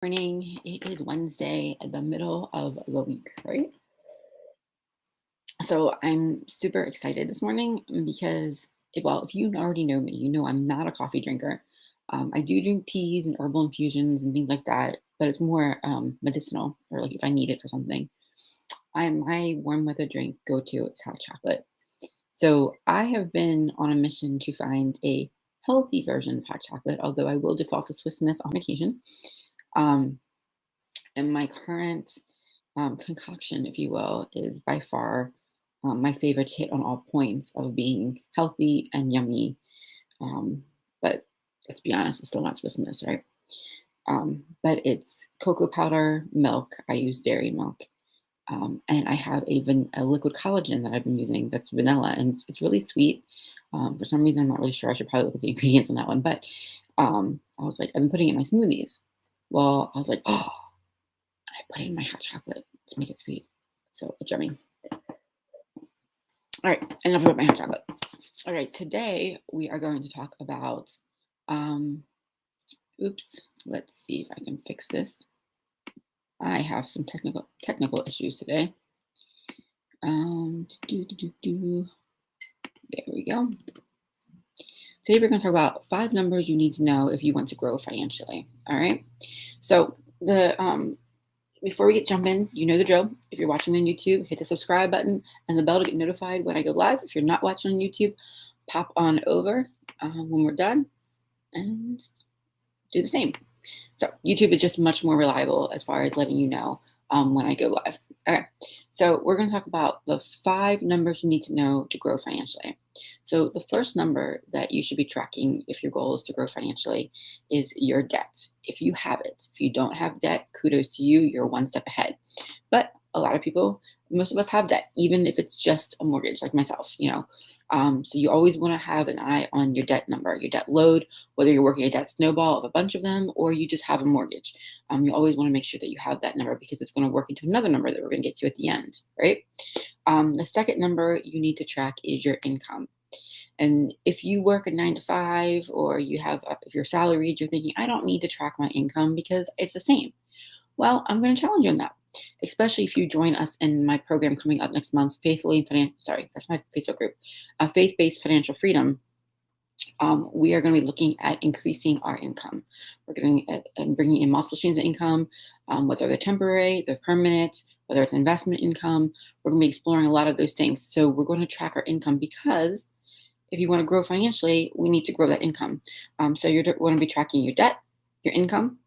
Morning. It is Wednesday, the middle of the week, right? So I'm super excited this morning because, if you already know me, you know I'm not a coffee drinker. I do drink teas and herbal infusions and things like that, but it's more medicinal or like if I need it for something. My warm weather drink go to is hot chocolate. So I have been on a mission to find a healthy version of hot chocolate, although I will default to Swiss Miss on occasion. Um, and my current concoction, if you will, is by far my favorite to hit on all points of being healthy and yummy. Um, but let's be honest, it's still not Swiss Miss, right? But it's cocoa powder, milk. I use dairy milk. And I have a liquid collagen that I've been using that's vanilla, and it's really sweet. For some reason, I'm not really sure. I should probably look at the ingredients on that one. But I was like, I've been putting it in my smoothies. Well, I was like, oh, I put it in my hot chocolate to make it sweet. So it's yummy. All right, enough about my hot chocolate. All right, today we are going to talk about, um, let's see if I can fix this. I have some technical issues today. There we go. Today we're going to talk about 5 numbers you need to know if you want to grow financially. All right. So before we jump in, you know the drill. If you're watching on YouTube, hit the subscribe button and the bell to get notified when I go live. If you're not watching on YouTube, pop on over when we're done and do the same. So YouTube is just much more reliable as far as letting you know when I go live. Okay, so we're going to talk about the 5 numbers you need to know to grow financially. So the first number that you should be tracking if your goal is to grow financially is your debt. If you have it, if you don't have debt, kudos to you, you're one step ahead. But a lot of people, most of us have debt, even if it's just a mortgage, like myself, So you always want to have an eye on your debt number, your debt load, whether you're working a debt snowball of a bunch of them or you just have a mortgage. You always want to make sure that you have that number because it's going to work into another number that we're going to get to at the end, right? The second number you need to track is your income. And if you work a 9 to 5 or if you're salaried, you're thinking, I don't need to track my income because it's the same. Well, I'm going to challenge you on that, especially if you join us in my program coming up next month, that's my Facebook group, Faith-Based Financial Freedom. We are going to be looking at increasing our income. We're going to and bringing in multiple streams of income, whether they're temporary, they're permanent, whether it's investment income. We're going to be exploring a lot of those things. So we're going to track our income because if you want to grow financially, we need to grow that income. So you're going to be tracking your debt, your income.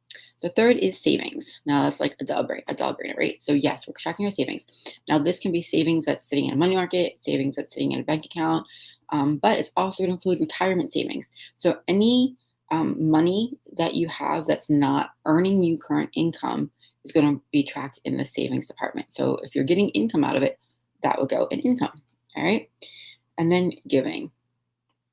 The third is savings. Now that's like a dull brainer, right? So yes, we're tracking our savings. Now this can be savings that's sitting in a money market, savings that's sitting in a bank account, but it's also going to include retirement savings. So any money that you have that's not earning you current income is going to be tracked in the savings department. So if you're getting income out of it, that will go in income. All right. And then giving.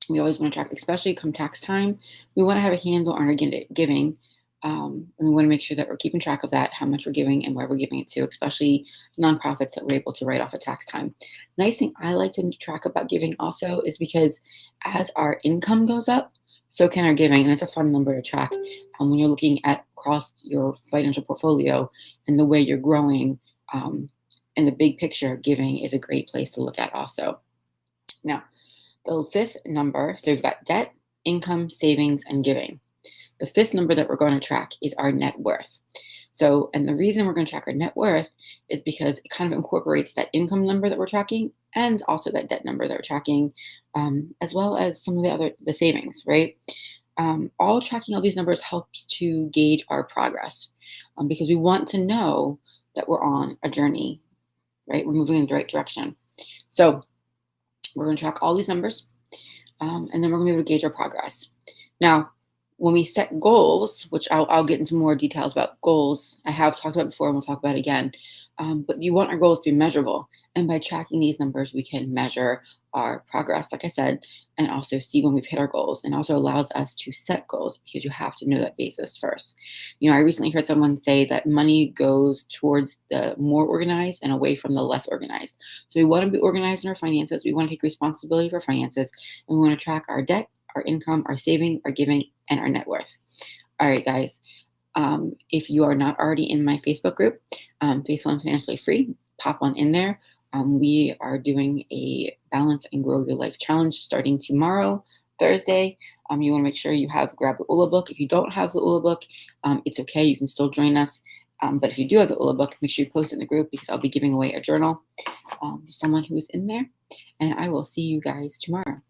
We always want to track, especially come tax time. We want to have a handle on our giving. And we want to make sure that we're keeping track of that, how much we're giving and where we're giving it to, especially nonprofits that we're able to write off at tax time. Nice thing I like to track about giving also is because as our income goes up, so can our giving. And it's a fun number to track when you're looking at across your financial portfolio and the way you're growing. In the big picture, giving is a great place to look at also. Now, the 5th number, so we've got debt, income, savings, and giving. The 5th number that we're going to track is our net worth. So, and the reason we're going to track our net worth is because it kind of incorporates that income number that we're tracking and also that debt number that we're tracking, as well as some of the savings, right? All tracking all these numbers helps to gauge our progress because we want to know that we're on a journey, right? We're moving in the right direction. So we're going to track all these numbers, and then we're going to be able to gauge our progress. Now, when we set goals, which I'll get into more details about goals, I have talked about before and we'll talk about it again, but you want our goals to be measurable. And by tracking these numbers, we can measure our progress, like I said, and also see when we've hit our goals, and also allows us to set goals because you have to know that basis first. I recently heard someone say that money goes towards the more organized and away from the less organized. So we want to be organized in our finances. We want to take responsibility for finances, and we want to track our debt, our income, our saving, our giving, and our net worth. All right, guys. If you are not already in my Facebook group, Faithful and Financially Free, pop on in there. We are doing a Balance and Grow Your Life challenge starting tomorrow, Thursday. You want to make sure you have grabbed the ULA book. If you don't have the ULA book, it's okay. You can still join us. But if you do have the ULA book, make sure you post it in the group because I'll be giving away a journal to someone who is in there. And I will see you guys tomorrow.